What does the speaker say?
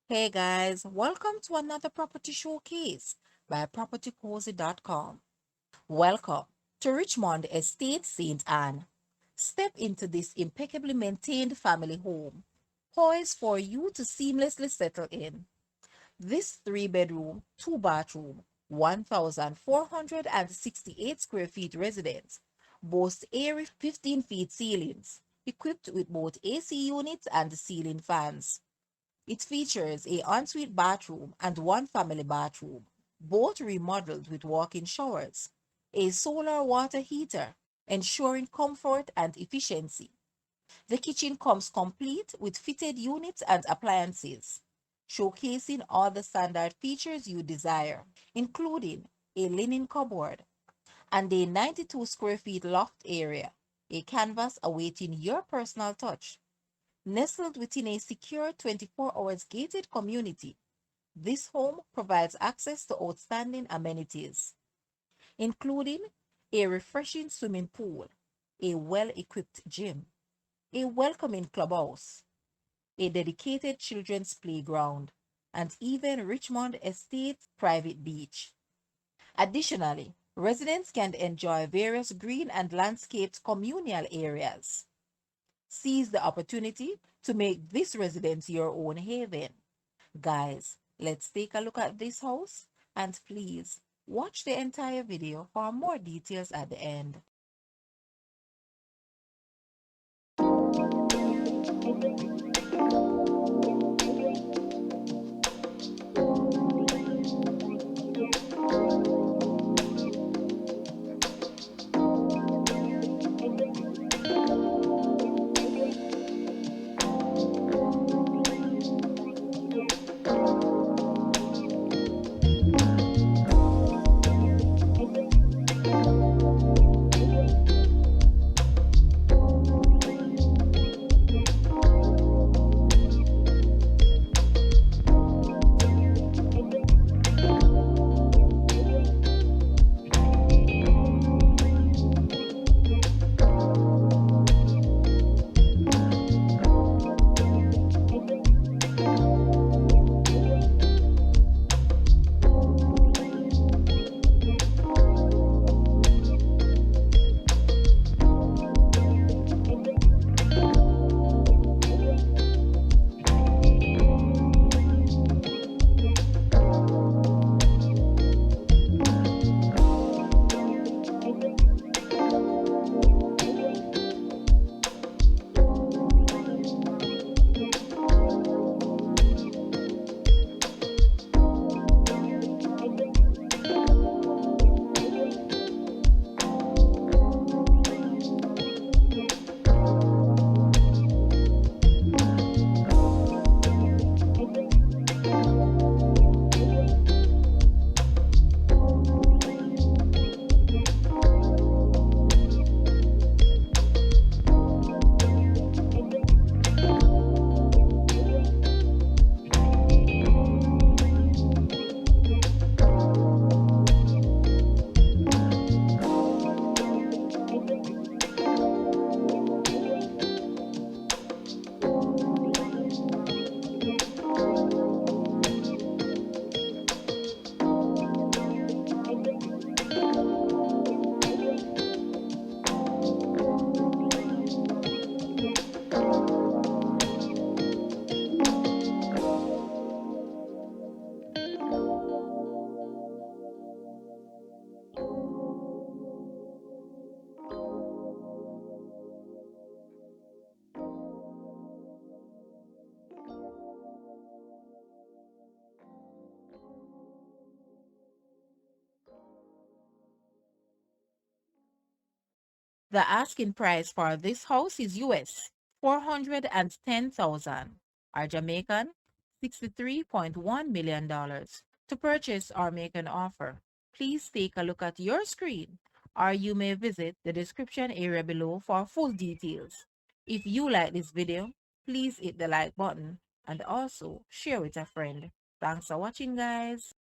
Hey guys, welcome to another property showcase by propertycozy.com. Welcome to Richmond Estate St. Anne. Step into this impeccably maintained family home, poised for you to seamlessly settle in. This 3-bedroom, 2-bathroom, 1,468 square feet residence boasts airy 15 feet ceilings, equipped with both AC units and ceiling fans. It features a ensuite bathroom and one family bathroom, both remodeled with walk-in showers, a solar water heater, ensuring comfort and efficiency. The kitchen comes complete with fitted units and appliances, showcasing all the standard features you desire, including a linen cupboard and a 92 square feet loft area, a canvas awaiting your personal touch. Nestled within a secure 24 hours gated community, this home provides access to outstanding amenities, including a refreshing swimming pool, a well equipped gym, a welcoming clubhouse, a dedicated children's playground, and even Richmond Estate's private beach. Additionally, residents can enjoy various green and landscaped communal areas. Seize the opportunity to make this residence your own haven. Guys, let's take a look at this house and please watch the entire video for more details at the end. The asking price for this house is US 410,000 or Jamaican $63.1 million. To purchase or make an offer, please take a look at your screen or you may visit the description area below for full details. If you like this video, please hit the like button and also share with a friend. Thanks for watching, guys.